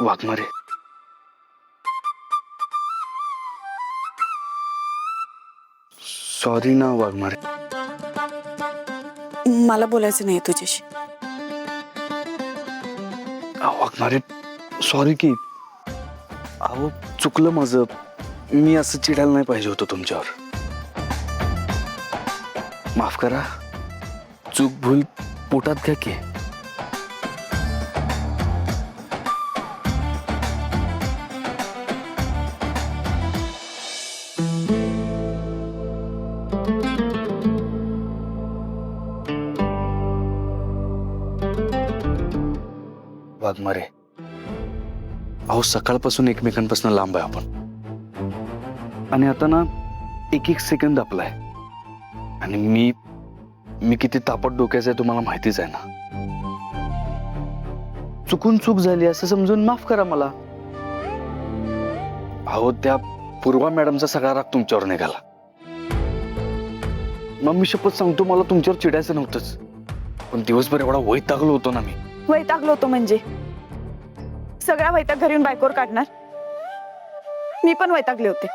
Waghmare, sorry ना वाघमारे. मला बोलायचं नाही तुझ्याशी. वाघमारे सॉरी की. अहो चुकलं माझं. मी असं चिडायला नाही पाहिजे होतं तुमच्यावर. माफ करा. चूक भूल पोटात घ्या की. वाघमारे, अहो सकाळपासून एकमेकांपासून लांब आहे आपण. आणि आता ना एक एक सेकंद आपला आहे. आणि मी किती तापट डोक्याचं आहे तुम्हाला माहितीच आहे ना. चुकून चूक झाली असं समजून माफ करा मला. अहो त्या पूर्वा मॅडमचा सगळा राग तुमच्यावर निघाला. मग मी शपथ सांगतो, मला तुमच्यावर चिडायचं नव्हतंच, पण दिवसभर एवढा वैतागलो होतो ना मी. वैतागलो होतो म्हणजे सगळा वैताग घरी येऊन बायकोवर काढणार. मी पण वैतागले होते.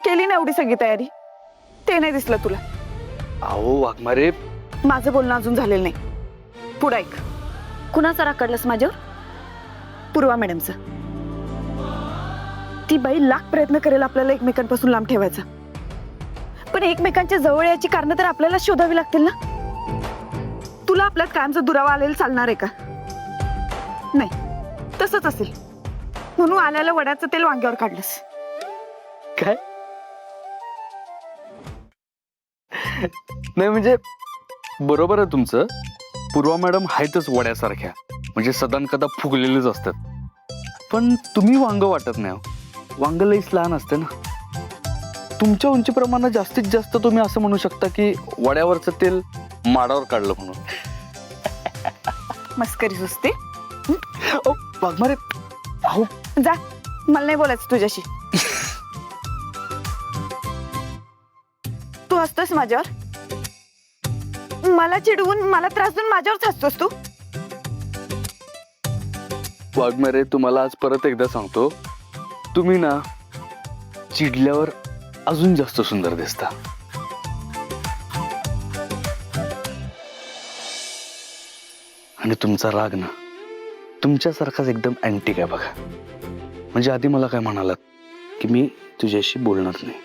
केली ना एवढी सगळी तयारी, ते नाही दिसलं तुला. अहो वाघमारे, माझं बोलणं अजून झालेलं नाही. पुढं ऐक. कुणाचा राग काढलास माझ्यावर? पूर्वा मॅडमचा. ती बाई लाख प्रयत्न करेल आपल्याला एकमेकांपासून लांब ठेवायचा, पण एकमेकांच्या जवळ याची कारणं तर आपल्याला शोधावी लागतील ना. तुला आपल्यात कायमचा दुरावा आलेला चालणार आहे का? नाही, तसंच असेल म्हणून आल्याला वड्याचं तेल वांग्यावर काढलंस. काय? नाही म्हणजे बरोबर आहे तुमचं. पूर्वा मॅडम आहेतच वड्यासारख्या, म्हणजे सदान कदा फुगलेलेच असतात. पण तुम्ही वांग वाटत नाही. वांग लईच लहान असते ना. तुमच्या उंचीप्रमाणे जास्तीत जास्त तुम्ही असं म्हणू शकता की वड्यावरचं तेल माडावर काढलं म्हणून. मस्करी सुचते. वाघमारे, अहो जा, मला नाही बोलायचं तुझ्याशी. तू हसतोस माझ्यावर. मला चिडवून मला त्रास देऊन माझ्यावरच हसतोस तू. वाघमारे, तुम्हाला आज परत एकदा सांगतो, तुम्ही ना चिडल्यावर अजून जास्त सुंदर दिसता. आणि तुमचा राग ना तुमच्यासारखाच एकदम अँटिक आहे बघा. म्हणजे आधी मला काय म्हणालात की मी तुझ्याशी बोलणार नाही,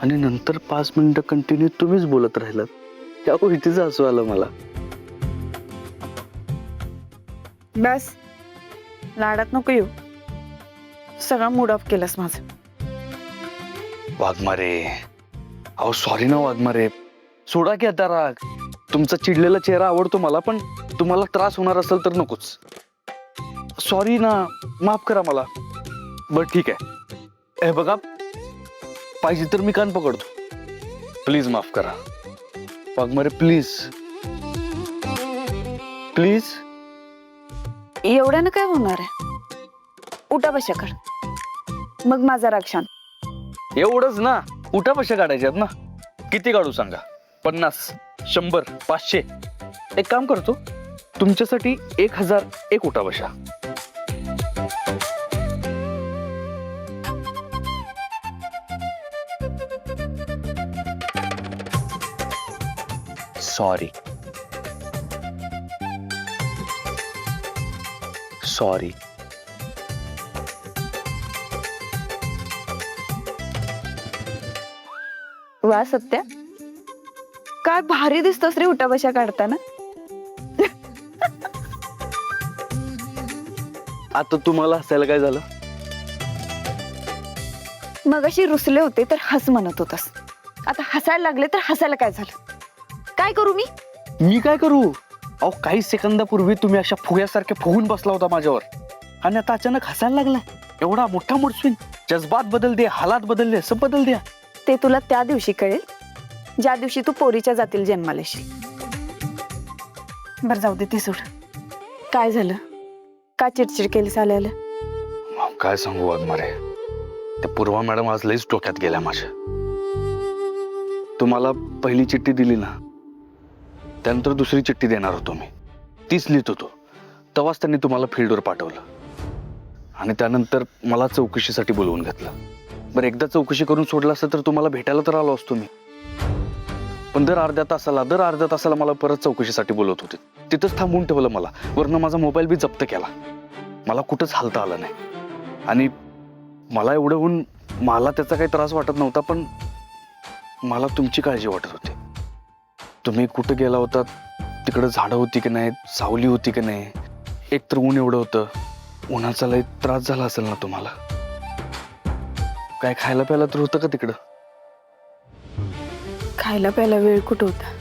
आणि नंतर 5 मिनिटं कंटिन्यू तुम्हीच बोलत राहिलात. त्या गोष्टीचं हसू आलं मला. बस, लाडात नको येऊ. सगळा मूड ऑफ केलास माझं. वाघमारे, अहो सॉरी ना वाघमारे. सोडा की आता राग. तुमचा चिडलेला चेहरा आवडतो मला, पण तुम्हाला त्रास होणार असेल तर नकोच. सॉरी ना, माफ करा मला. बरं ठीक आहे. हे बघा, पाहिजे तर मी कान पकडतो. प्लीज माफ करा वाघमारे, प्लीज प्लीज. एवढ्यानं काय होणार आहे? उठा बशाकर, मग माझा राग शांत. एवढंच ना? उठा पैसे काढायचे आहेत ना? किती काढू सांगा? 50, 100, 500? एक काम करतो, तुमच्यासाठी 1001 उठा बशा. Sorry sorry. वा सत्या, काय भारी दिसतोस रे उठा बशा काढताना. आता तुम्हाला हसायला काय झालं? मगाशी रुसले होते तर हस म्हणत होतास, आता हसायला लागले तर हसायला काय झालं? काय करू मी? मी काय करू? अहो काही सेकंदापूर्वी तुम्ही अशा फुग्यासारखे फुगून बसला होता माझ्यावर, आणि आता अचानक हसायला लागला. एवढा मोठा मूड स्विंग. जज्बात बदल दे, हालात बदलले, सब बदल द्या. ते तुला त्या दिवशी कळेल ज्या दिवशी तू पोरीच्या जातील जन्माला येशील. बरं जाऊ दे, ते सोड. काय झालं? का चिडचिड केलीस आल्याला? काय सांगू वाघमारे, ते पूर्वा मॅडम आज लईच डोक्यात गेल्या माझ्या. तुम्हाला पहिली चिठ्ठी दिली ना, त्यानंतर दुसरी चिठ्ठी देणार होतो मी. तीच लिहित होतो, तेव्हाच त्यांनी तुम्हाला फील्डवर पाठवलं. आणि त्यानंतर मला चौकशीसाठी बोलवून घेतलं. बरं, एकदा चौकशी करून सोडलं असतं तर तुम्हाला भेटायला तर आलो असतो मी. पण दर अर्ध्या तासाला मला परत चौकशीसाठी बोलवत होते. तिथंच थांबवून ठेवलं मला. वरनं माझा मोबाईल बी जप्त केला. मला कुठंच हालता आलं नाही. आणि मला एवढं होऊन मला त्याचा काही त्रास वाटत नव्हता, पण मला तुमची काळजी वाटत होती. तुम्ही कुठं गेला होता, तिकडं झाडं होती की नाही, सावली होती की नाही. एक तर ऊन एवढं होतं. उन्हाचा लय त्रास झाला असेल ना तुम्हाला. काय खायला प्यायला तर होतं का तिकडं? खायला प्यायला वेळ कुठं होता.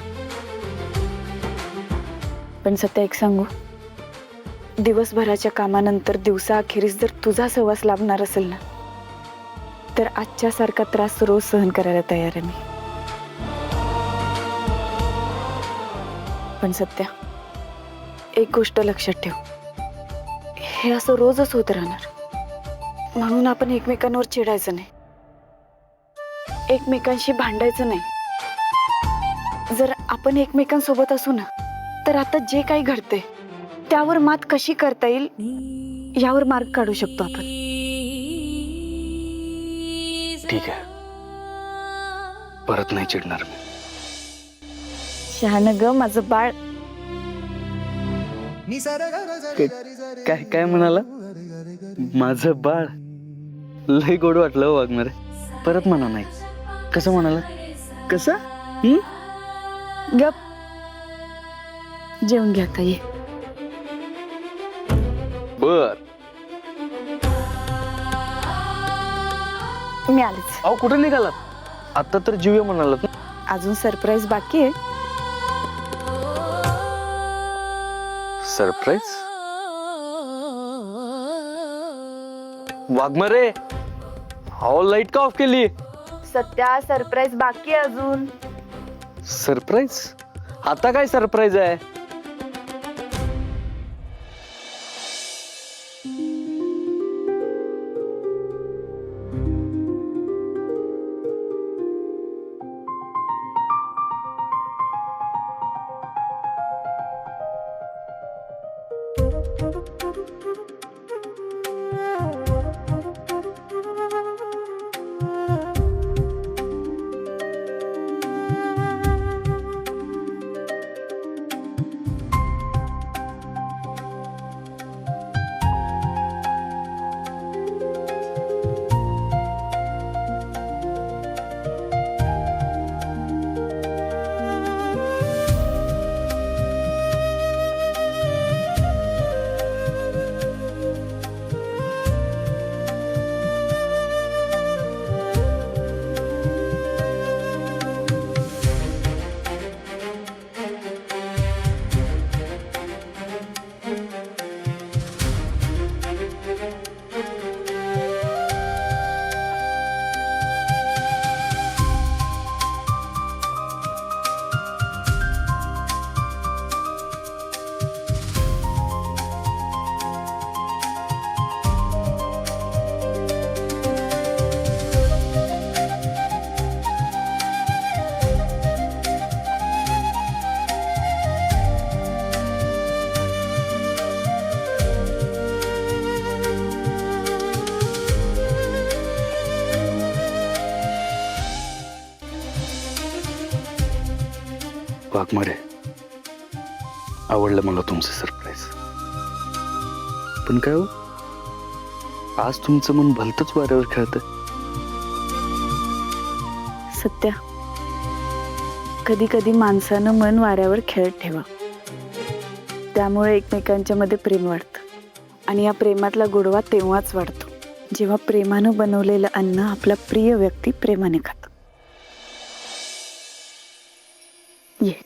पण सत्य एक सांगू, दिवसभराच्या कामानंतर दिवसा अखेरीस जर तुझा सहवास लाभणार असेल ना, तर आजच्या सारखा त्रास रोज सहन करायला तयार आहे मी. पण सत्या, एक गोष्ट लक्षात ठेव, हे असं रोजच होत राहणार. म्हणून आपण एकमेकांवर चिडायचं नाही, एकमेकांशी भांडायचं नाही. जर आपण एकमेकांसोबत असू ना, तर आता जे काही घडतंय त्यावर मात कशी करता येईल यावर मार्ग काढू शकतो आपण. ठीक आहे, परत नाही चिडणार मी. शहाणं ग माझं बाळ. काय काय म्हणाला? माझं बाळ. लय गोड वाटलं वागणार. परत म्हणा नाही. कसं म्हणाला? कसं? गप, जेवून घ्या आता, ये. बर. मी आलेच. अहो, कुठं निघालात? आता तर जीव म्हणालात ना. अजून सरप्राईज बाकी आहे. सरप्राईज? वाघमारे, अहो लाईट का ऑफ केली? सध्या सरप्राईज बाकी आहे अजून. सरप्राईज? आता काय सरप्राईज आहे? वाघमारे, आवडलं मला तुमचं सरप्राईज. पण काय हो, आज तुमचं मन भलतच वाऱ्यावर खेळत. सत्या, कधी कधी माणसानं मन वाऱ्यावर खेळत ठेवा, त्यामुळे एकमेकांच्या मध्ये प्रेम वाढतं. आणि या प्रेमातला गोडवा तेव्हाच वाढतो जेव्हा प्रेमानं बनवलेलं अन्न आपला प्रिय व्यक्ती प्रेमाने खातो. ये.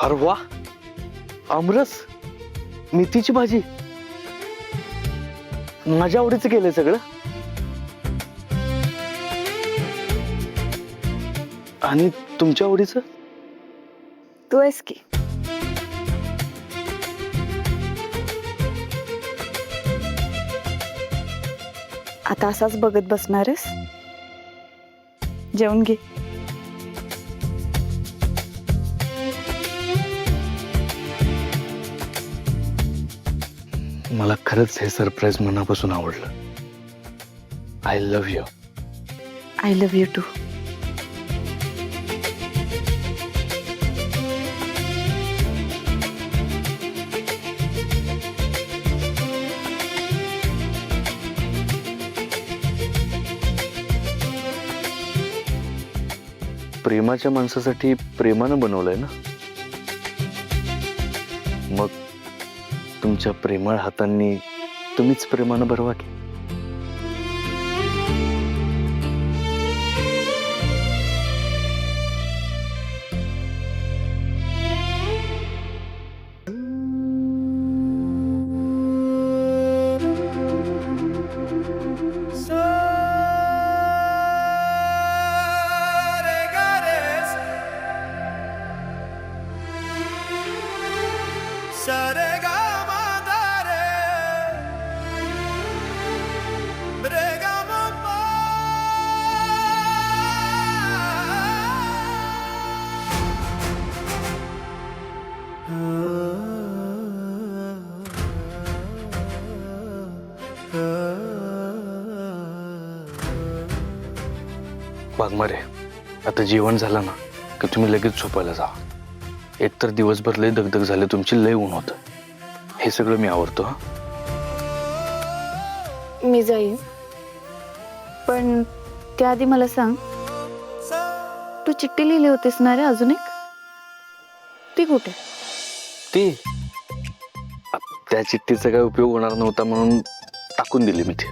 अरे वा, आमरस, मेथीची भाजी, माझ्या आवडीचं केलंय सगळं. आणि तुमच्या आवडीचं? तू आहेस की. आता असाच बघत बसणार आहेस? जेवून घे. मला खरंच हे सरप्राईज मनापासून आवडलं. I love you. I love you too. प्रेमाच्या माणसासाठी प्रेमानं बनवलंय ना, मग तुमच्या प्रेमळ हातांनी तुम्हीच प्रेमानं भरवा की. वाघमारे, आता जेवण झालं ना की तुम्ही लगेच झोपायला जा. एकतर दिवसभर लय दगदग झाले तुमची, लय ऊन होतं. हे सगळं मी आवडतो. हा, मी जाईन, पण त्याआधी मला सांग, तू चिठ्ठी लिहिली होतीस ना रे अजून एक, ती कुठे? ती त्या चिठ्ठीचा काय उपयोग होणार नव्हता म्हणून टाकून दिली मी ती.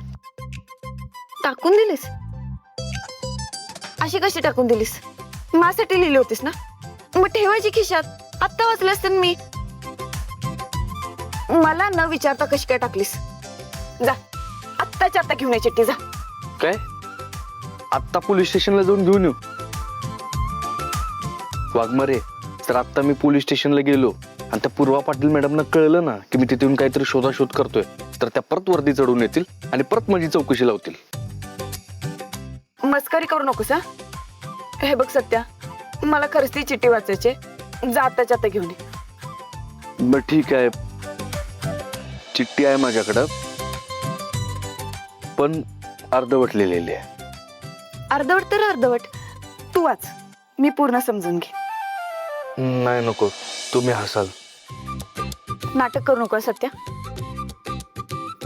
टाकून दिलीस? अशी कशी टाकून दिलीस? माझ्यासाठी लिहिली होतीस ना, मग ठेवायची खिशात. आत्ता वाचलं असतं मी. मला न विचारता कशी काय टाकलीस? जा, आत्ताच्या आत्ता घेऊन ये चिठ्ठी, जा. काय आत्ता पोलीस स्टेशनला जाऊन घेऊन येऊ? वाघमारे, तर आत्ता मी पोलीस स्टेशनला गेलो आणि त्या पूर्वा पाटील मॅडमना कळलं ना की मी तिथे येऊन काहीतरी शोधाशोध करतोय, तर त्या परत वर्दी चढून येतील आणि परत माझी चौकशी लावतील. मस्करी करू नकोस. हा, हे बघ सत्या, मला खरंच ती चिठ्ठी वाचायची. जा, आत्ताच्या आत्ता घेऊन ये. बर ठीक आहे, चिठ्ठी आहे माझ्याकडं, पण अर्धवट लिहिलेली आहे. अर्धवट तर अर्धवट, तू वाच, मी पूर्ण समजून घे. नाही नको, तुम्ही हसाल. नाटक करू नको सत्या.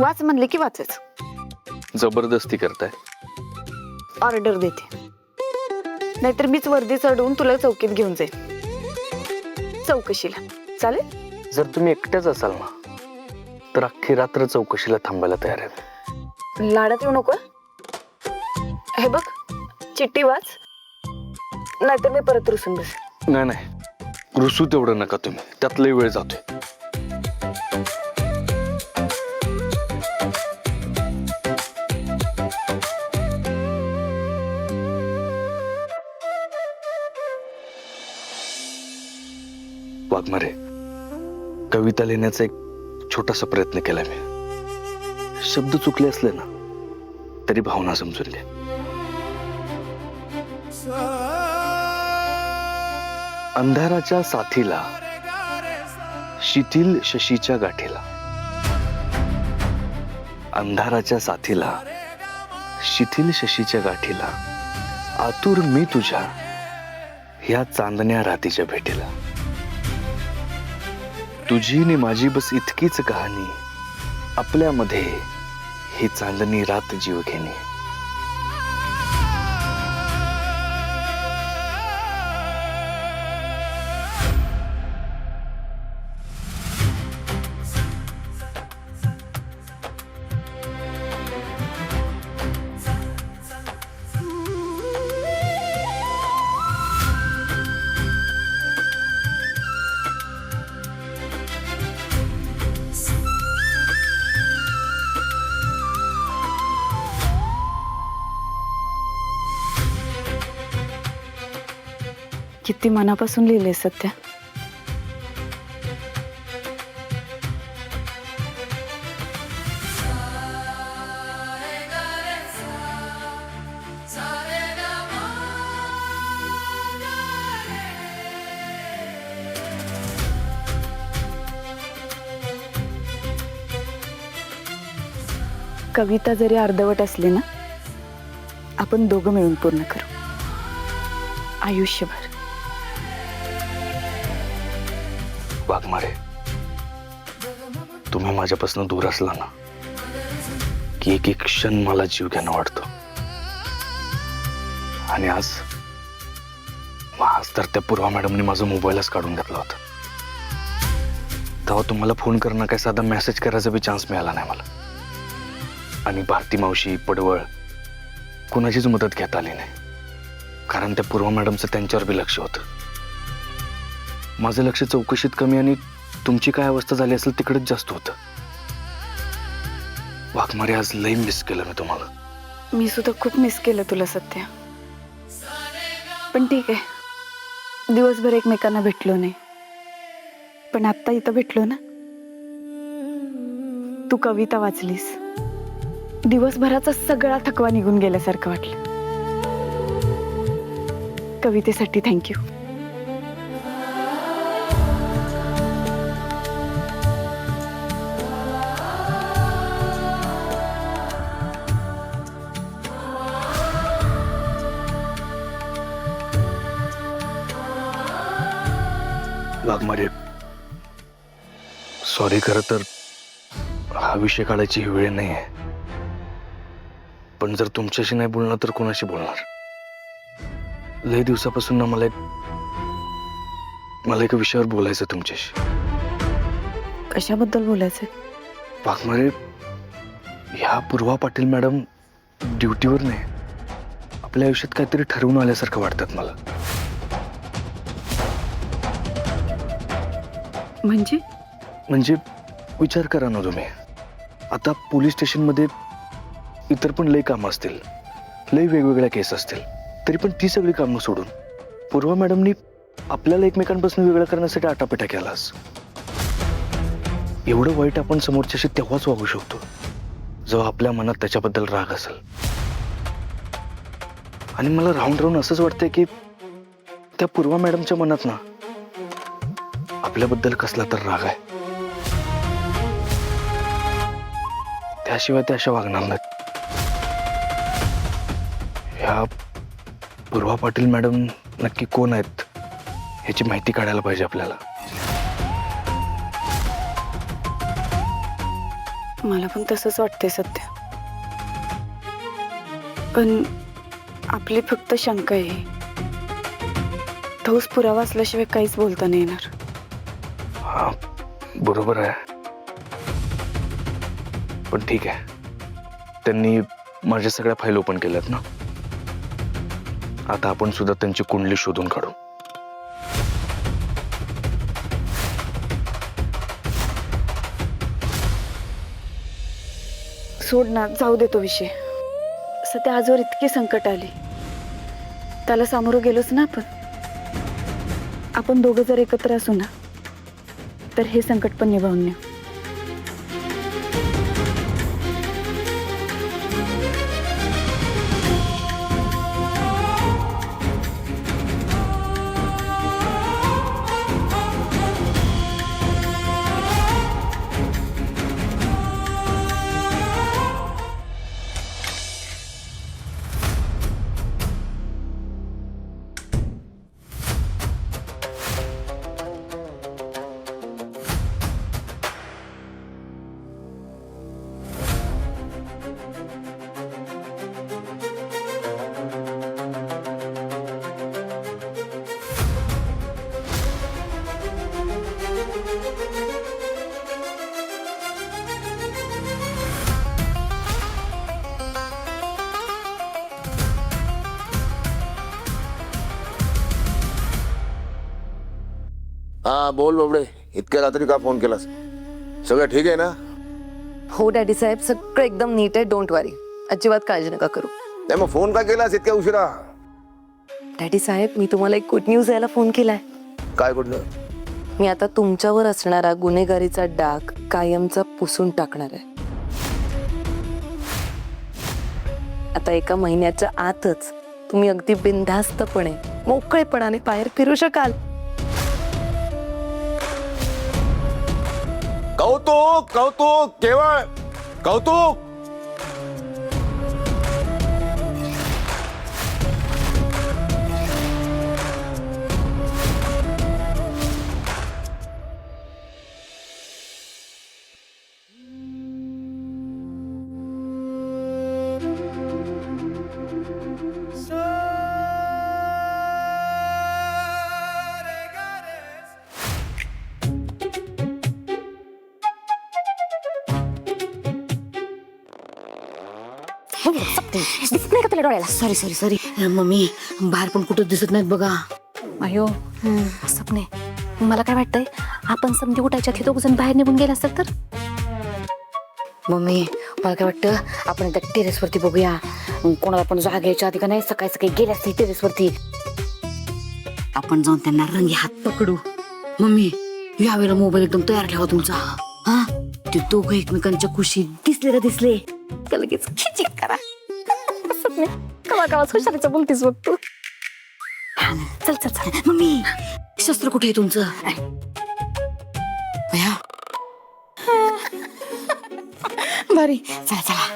वाच म्हणले की वाचायचं. जबरदस्ती करताय. ऑर्डर देते, नाहीतर मीच वर्दी चढवून तुला चौकीत घेऊन जाईल चौकशीला. चालेल? जर तुम्ही एकट्याच असाल ना तर अख्खी रात्र चौकशीला थांबायला तयार आहे. लाडात येऊ नको. हे बघ, चिठ्ठी वाच, नाहीतर मी परत रुसून बस. नाही नाही, रुसू तेवढं नका तुम्ही, त्यात लय वेळ जातोय. वाघमारे, कविता लिहिण्याचा एक छोटासा प्रयत्न केला मी. शब्द चुकले असले ना तरी भावना समजून घ्या. अंधाराच्या साथीला, शिथिल शशीच्या गाठीला. अंधाराच्या साथीला, शिथिल शशीच्या गाठीला, आतुर मी तुझ्या ह्या चांदण्या रातीच्या भेटीला. तुझी नि माझी बस इतकीच कहाणी, आपल्यामध्ये ही चांदणी रात जीव घेणे. किती मनापासून लिहिले सत्या. कविता जरी अर्धवट असली ना, आपण दोघं मिळून पूर्ण करू आयुष्यभर. वाघमारे, तुम्ही माझ्यापासून दूर असला ना की एक एक क्षण मला जीव घ्यानं वाटतो. आणि आज तर त्या पूर्वा मॅडमने माझा मोबाईलच काढून घेतला होता. तेव्हा तुम्हाला फोन करणं काय साधा मेसेज करायचा बी चान्स मिळाला नाही मला. आणि भारती मावशी, पडवळ कुणाचीच मदत घेता आली नाही, कारण त्या पूर्वा मॅडमचं त्यांच्यावर बी लक्ष होतं. माझं लक्ष चौकशीत कमी आणि तुमची काय अवस्था झाली असेल तिकडेच जास्त होतं. वाघमारे, आज लई मिस केलं मी तुम्हाला. मी सुद्धा खूप मिस केलं तुला सत्या. पण ठीक आहे, दिवसभर एकमेकांना भेटलो नाही, पण आत्ता इथं भेटलो ना. तू कविता वाचलीस, दिवसभराचा सगळा थकवा निघून गेल्यासारखं वाटलं. कवितेसाठी थँक्यू. वाघमारे, सॉरी, खरं तर हा विषय काढायची ही वेळ नाही आहे. पण जर तुमच्याशी नाही बोलणार तर कोणाशी बोलणार. लय दिवसापासून ना मला एका विषयावर बोलायचं तुमच्याशी. कशाबद्दल बोलायचं? वाघमारे, ह्या पूर्वा पाटील मॅडम ड्युटीवर नाही, आपल्या आयुष्यात काहीतरी ठरवून आल्यासारखं वाटतात मला. म्हणजे विचार करा ना तुम्ही. आता पोलीस स्टेशनमध्ये इतर पण लई कामं असतील, लई वेगवेगळ्या केस असतील, तरी पण ती सगळी कामं सोडून पूर्वा मॅडमनी आपल्याला एकमेकांपासून वेगळं करण्यासाठी आटापिटा केलास. एवढं वाईट आपण समोरच्याशी तेव्हाच वागू शकतो जेव्हा आपल्या मनात त्याच्याबद्दल राग असेल. आणि मला राहून राहून असंच वाटतंय की त्या पूर्वा मॅडमच्या मनात ना आपल्याबद्दल कसला तर राग आहे. त्याशिवाय त्या अशा वागणार नाहीत. ह्या पूर्वा पाटील मॅडम नक्की कोण आहेत ह्याची माहिती काढायला पाहिजे आपल्याला. मला पण तसंच वाटतंय सध्या. पण आपली फक्त शंका आहे, ठोस पुरावा असल्याशिवाय काहीच बोलता नाही येणार. हा, बरोबर आहे. पण ठीक आहे, त्यांनी माझ्या सगळ्या फाईल ओपन केल्यात ना. आता आपण सुद्धा त्यांची कुंडली शोधून काढू. सोड ना, जाऊ दे तो विषय. सध्या आजवर इतकी संकट आली, त्याला सामोरं गेलोच ना आपण दोघं जर एकत्र असू ना तर हे संकट पण निभावून नेऊ. हा बोल बाबडे, इतक्या रात्री का फोन केलास? सगळं ठीक आहे ना? हो डॅडी साहेब, सगळं एकदम नीट आहे. डोंट वरी, अजिबात काळजी नका करू. नाही मग फोन का केलास इतक्या उशिरा? डॅडी साहेब, मी तुम्हाला एक गुड न्यूज द्यायला फोन केलाय. काय कुठलं? मी आता तुमच्यावर असणारा गुन्हेगारीचा डाग कायमचा पुसून टाकणार आहे. आता 1 महिन्याच्या आतच तुम्ही अगदी बिनधास्तपणे मोकळेपणाने बाहेर फिरू शकाल. कौतुक कौतुक केवळ कौतुक. सॉरी सॉरी सॉरी मम्मी, बाहेर पण कुठं दिसत नाहीत बघा. अयो सपने, मला काय वाटतंय, आपण समधी उठायच्या आधी 2 जण बाहेर निघून गेला असतात तर. मम्मी, मला काय वाटतं, आपण त्या टेरेसवरती बघूया. कोणाला पण जाग यायच्या आधी का नाही, सकाळी सकाळी गेल्या असते टेरेसवरती. आपण जाऊन त्यांना रंगी हात पकडू. मम्मी, यावेळेला मोबाईल एकदम तयार ठेवा तुमचा. हा, ते दोघं एकमेकांच्या कुशीत दिसले का लगेच खिचिक करा. सपने, कवा कवा हुशारीचं बोलतीस बघ तू. चल चल चल. मम्मी, शस्त्र कुठे आहे तुमचं? भया, भारी. चला चला.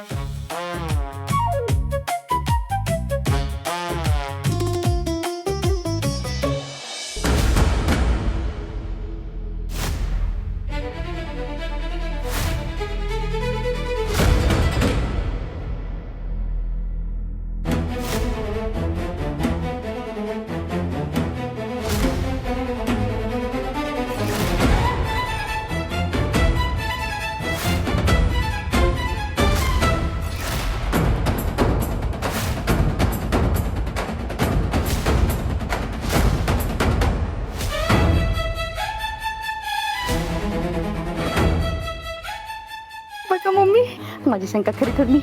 बघा मम्मी, माझी शंका खरी ठरली.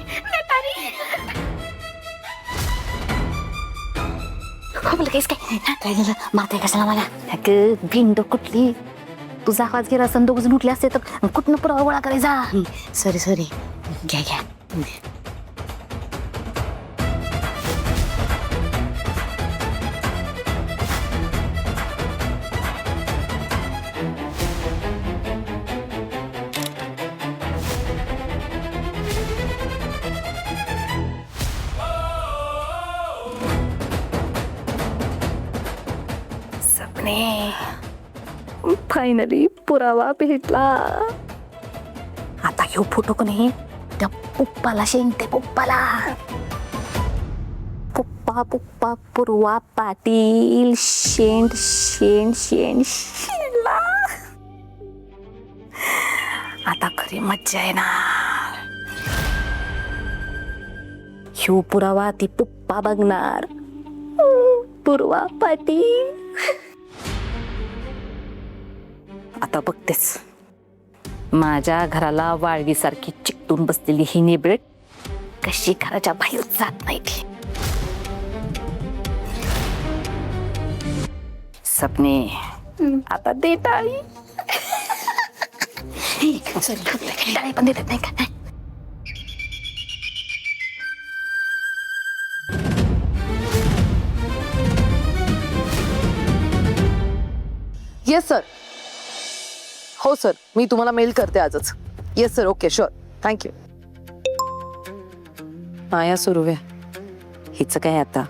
खोबलं काहीच काय झालं, मारते कशाला मला? अगं भिंड कुठली, तुझा आवाज गेला असं 2 जण उठले असते तर कुठनं पुरावा गोळा करायचा. सॉरी सॉरी, घ्या घ्या. सपने, फायनली पुरावा भेटला. आता ह्यो फोटो का नाही त्या पुप्पाला शेंगते. पुप्पाला पुप्पा पुप्पा पूर्वा पाटील शेंड शेंड शेंड शेंडला. आता खरी मज्जा आहे ना. ह्यो पुरावा ती पुप्पा बघणार. पूर्वा पाटील. आता बघतेस, माझ्या घराला वाळवीसारखी चिकटून बसलेली ही नेबळेट कशी घराच्या बाहेर जात नाही ती. सपने, आता दे टाळी. टाळी पण देतात नाही का? Yes sir. हो सर, मी तुम्हाला मेल करते आजच. Yes sir, okay sure, thank you. माया सुरू आहे, हिचं काय आता.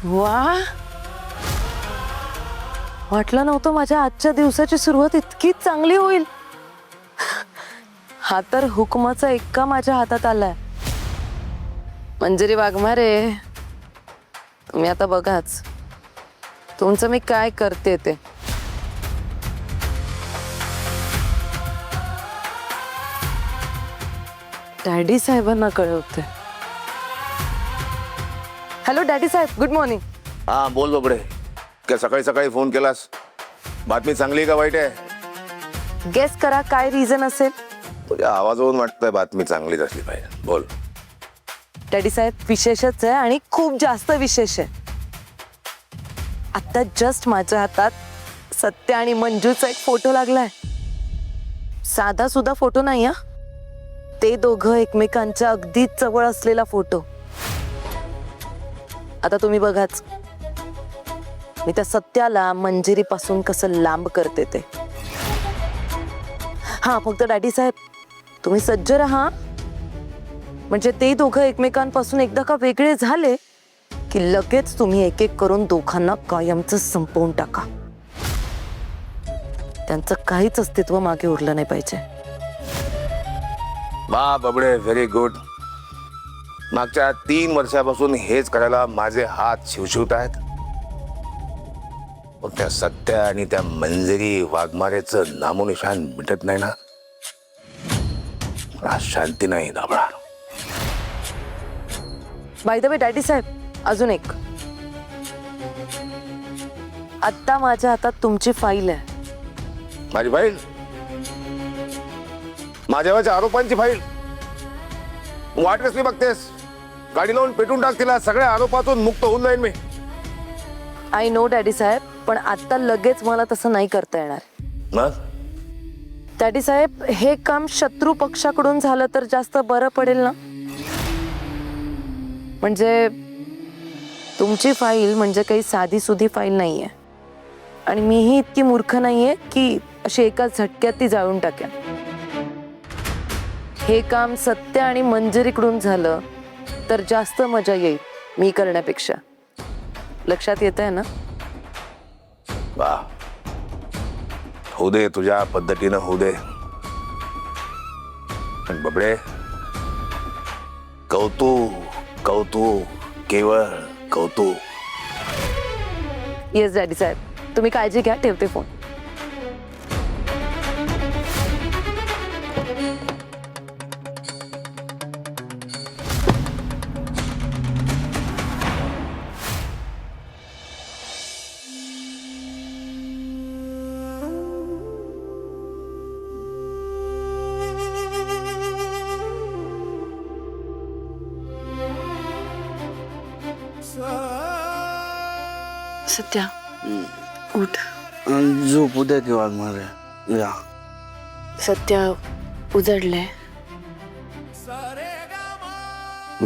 वा, वाटलं नव्हतं माझ्या आजच्या दिवसाची सुरुवात इतकी चांगली होईल. हा तर हुकमाचा एक्का माझ्या हातात आलाय. मंजिरी वाघमारे, तुम्ही आता बघाच तुमचं मी काय करते ते. डॅडी साहेबांना कळवते. हॅलो डॅडी साहेब, गुड मॉर्निंग. हा बोल बाबडे, काय सकाळी सकाळी फोन केलास? बातमी चांगली आहे का वाईट आहे? गेस करा काय रिझन असेल. तुझ्या आवाजावरून वाटतंय बातमी चांगलीच असली पाहिजे. बोल. डॅडी साहेब, विशेषच आहे आणि खूप जास्त विशेष आहे. आता जस्ट माझ्या हातात सत्य आणि मंजूचा एक फोटो लागलाय. साधा सुद्धा फोटो नाही हा, ते दोघं एकमेकांच्या अगदीच जवळ असलेला फोटो. आता तुम्ही बघाच, मी त्या सत्याला मंजिरीपासून कसं लांब करते ते. हा फक्त डॅडी साहेब, तुम्ही सज्ज राहा. म्हणजे ते दोघं एकमेकांपासून एकदा का वेगळे झाले की लगेच तुम्ही एक एक करून दोघांना कायमचं संपवून टाका. त्यांचं काहीच अस्तित्व मागे उरलं नाही पाहिजे. वा बाबडे, व्हेरी गुड. मागच्या 3 वर्षापासून हेच करायला माझे हात शिवशिवत आहेत. पण त्या सत्य आणि त्या मंजिरी वाघमारेचं नामोनिशान मिटत नाही ना. आज शांती नाही दाबळा. बाय द वे डॅडी साहेब, अजून एक. आता माझ्या हातात तुमची फाईल आहे. माझी फाईल? माझ्यावरच्या आरोपांची फाईल? वाट कसली बघतेस? गाडी लावून पेटून टाक तिला. सगळ्या आरोपातून मुक्त होऊन जाईन मी. आय नो डॅडी साहेब, पण आता लगेच मला तसं नाही करता येणार. मग डॅडी साहेब, हे काम शत्रू पक्षाकडून झालं तर जास्त बरं पडेल ना. म्हणजे तुमची फाईल म्हणजे काही साधी सुधी फाईल नाहीये आणि मीही इतकी मूर्ख नाहीये की अशी एका झटक्यात ती जाळून टाकेन. हे काम सत्य आणि मंजिरीकडून झालं तर जास्त मजा येईल मी करण्यापेक्षा. लक्षात येत आहे ना? वा, होऊ दे, तुझ्या पद्धतीनं होऊ दे. पण बबडे, कौतुक कौतुक, केवळ कौतुक. येस डॅडी साहेब, तुम्ही काळजी घ्या. ठेवते फोन. सत्या, उठ. झोपू द्या की वाघमारे. या सत्या, उजडलंय.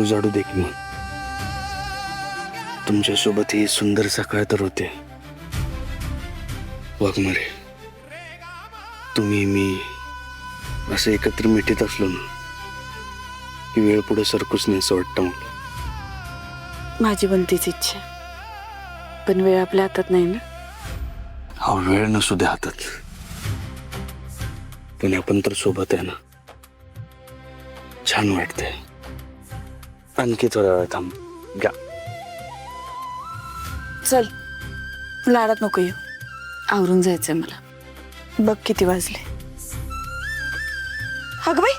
उजाडू दे की मग. तुमच्यासोबत ही सुंदर सकाळ तर होते वाघमारे. तुम्ही मी असं एकत्र मिठीत असलो ना की वेळ पुढे सरकूच नाही असं वाटतं मला. माझी पण तीच इच्छा, पण वेळ आपल्या हातात नाही ना. हा वेळ नसू द्या हातात, पण आपण तर सोबत आहे ना. छान वाटतंय. आणखी थोडा वेळ थांब. घ्या. चल, लाडात नको येऊ. आवरून जायचंय मला. बघ किती वाजले. अगं बाई,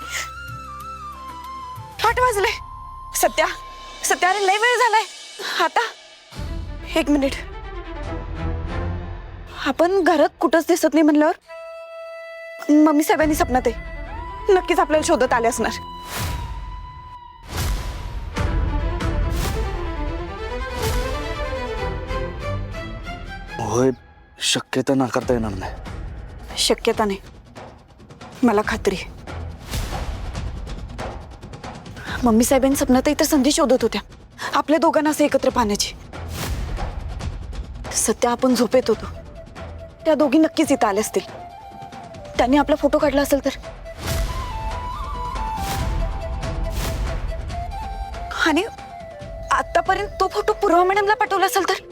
8 वाजले. सत्या, सत्या, अरे लय वेळ झालाय. आता 1 मिनिट. आपण घरात कुठंच दिसत नाही म्हणल्यावर मम्मी साहेबांनी सपनात आहे. नक्कीच आपल्याला शोधत आले असणार. होय, शक्यता नाकारता येणार नाही. शक्यता नाही, मला खात्री आहे. मम्मी साहेबांनी सपनात इतर संधी शोधत होत्या आपल्या दोघांना असं एकत्र पाहण्याची. सत्या, आपण झोपेत होतो, त्या दोघी नक्कीच इथं आले असतील. त्यांनी आपला फोटो काढला असेल तर. आणि आतापर्यंत तो फोटो पूर्वा मॅडमला पाठवला असेल तर.